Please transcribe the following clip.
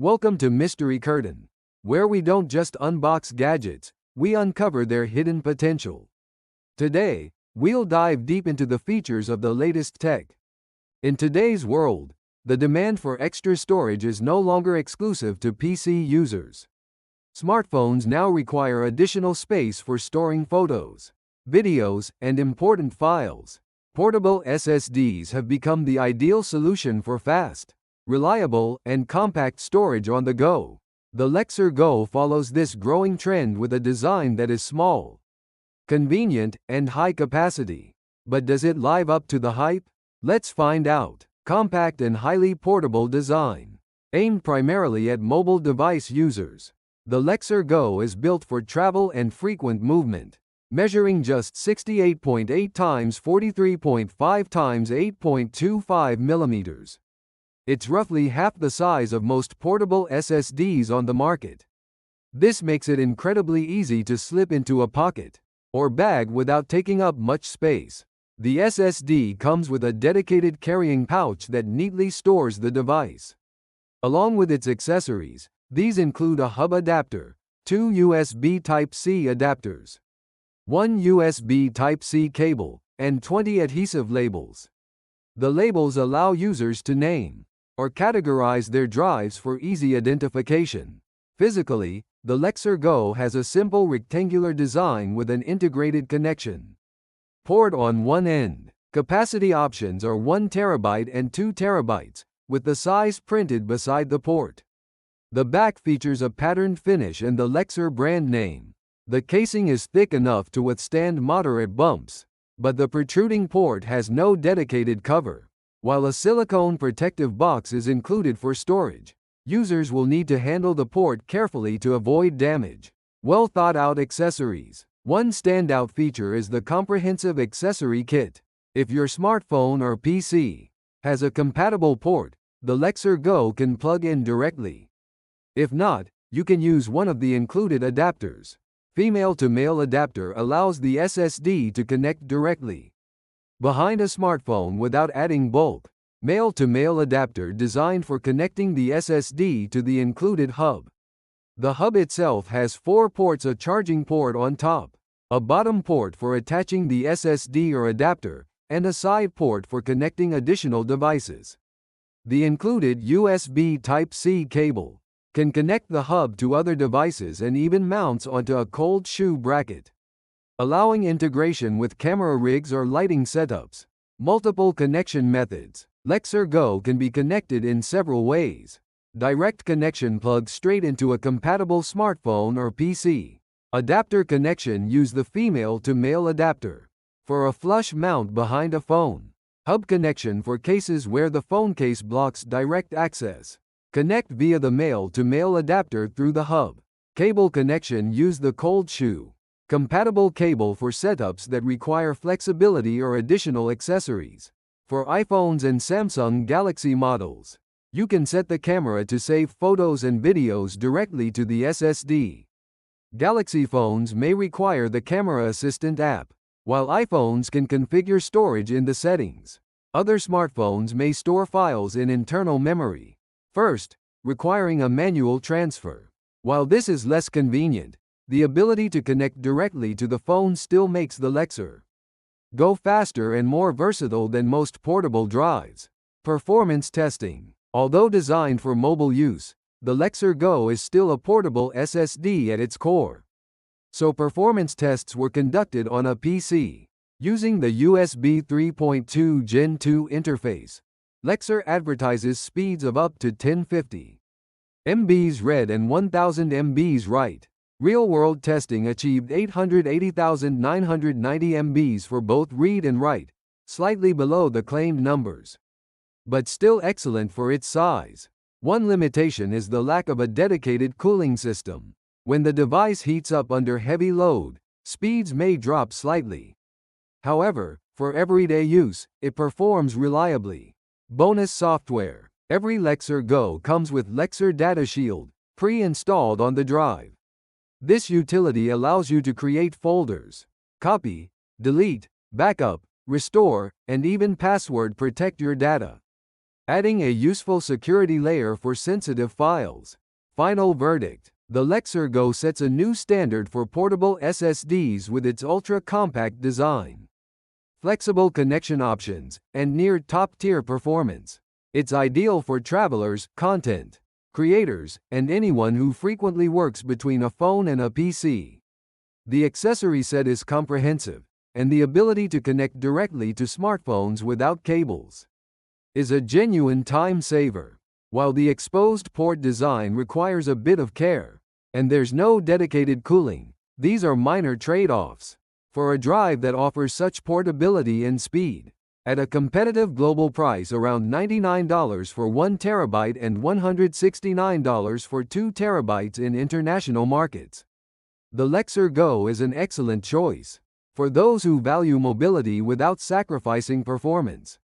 Welcome to Mystery Curtain, where we don't just unbox gadgets, we uncover their hidden potential. Today, we'll dive deep into the features of the latest tech. In today's world, the demand for extra storage is no longer exclusive to PC users. Smartphones now require additional space for storing photos, videos, and important files. Portable SSDs have become the ideal solution for fast, reliable, and compact storage on the go. The Lexar Go follows this growing trend with a design that is small, convenient, and high capacity. But does it live up to the hype? Let's find out. Compact and highly portable design. Aimed primarily at mobile device users, the Lexar Go is built for travel and frequent movement. Measuring just 68.8 x 43.5 x 8.25 mm. It's roughly half the size of most portable SSDs on the market. This makes it incredibly easy to slip into a pocket or bag without taking up much space. The SSD comes with a dedicated carrying pouch that neatly stores the device. Along with its accessories, these include a hub adapter, 2 USB Type-C adapters, 1 USB Type-C cable, and 20 adhesive labels. The labels allow users to name or categorize their drives for easy identification. Physically, the Lexar Go has a simple rectangular design with an integrated connection port on one end. Capacity options are 1 TB and 2 TB, with the size printed beside the port. The back features a patterned finish and the Lexar brand name. The casing is thick enough to withstand moderate bumps, but the protruding port has no dedicated cover. While a silicone protective box is included for storage, users will need to handle the port carefully to avoid damage. Well thought out accessories. One standout feature is the comprehensive accessory kit. If your smartphone or PC has a compatible port, the Lexar Go can plug in directly. If not, you can use one of the included adapters. Female-to-male adapter allows the SSD to connect directly behind a smartphone without adding bulk. Male-to-male adapter designed for connecting the SSD to the included hub. The hub itself has 4 ports: a charging port on top, a bottom port for attaching the SSD or adapter, and a side port for connecting additional devices. The included USB Type-C cable can connect the hub to other devices and even mounts onto a cold shoe bracket, allowing integration with camera rigs or lighting setups. Multiple connection methods. Lexar Go can be connected in several ways. Direct connection: plug straight into a compatible smartphone or PC. Adapter connection: use the female-to-male adapter for a flush mount behind a phone. Hub connection: for cases where the phone case blocks direct access. Connect via the male-to-male adapter through the hub. Cable connection: use the cold shoe compatible cable for setups that require flexibility or additional accessories. For iPhones and Samsung Galaxy models, you can set the camera to save photos and videos directly to the SSD. Galaxy phones may require the Camera Assistant app, while iPhones can configure storage in the settings. Other smartphones may store files in internal memory first, requiring a manual transfer. While this is less convenient, the ability to connect directly to the phone still makes the Lexar Go faster and more versatile than most portable drives. Performance testing. Although designed for mobile use, the Lexar Go is still a portable SSD at its core. So performance tests were conducted on a PC. Using the USB 3.2 Gen 2 interface, Lexar advertises speeds of up to 1050 MBs read and 1000 MBs write. Real-world testing achieved 880,990 MBs for both read and write, slightly below the claimed numbers, but still excellent for its size. One limitation is the lack of a dedicated cooling system. When the device heats up under heavy load, speeds may drop slightly. However, for everyday use, it performs reliably. Bonus software. Every Lexar Go comes with Lexar Data Shield, pre-installed on the drive. This utility allows you to create folders, copy, delete, backup, restore, and even password protect your data. adding a useful security layer for sensitive files. Final verdict. The Lexar Go sets a new standard for portable SSDs with its ultra-compact design, flexible connection options, and near top-tier performance. It's ideal for travelers, content creators, and anyone who frequently works between a phone and a PC. The accessory set is comprehensive, and the ability to connect directly to smartphones without cables is a genuine time saver. While the exposed port design requires a bit of care, and there's no dedicated cooling, these are minor trade-offs for a drive that offers such portability and speed. At a competitive global price around $99 for 1 terabyte and $169 for 2 terabytes in international markets, the Lexar Go is an excellent choice for those who value mobility without sacrificing performance.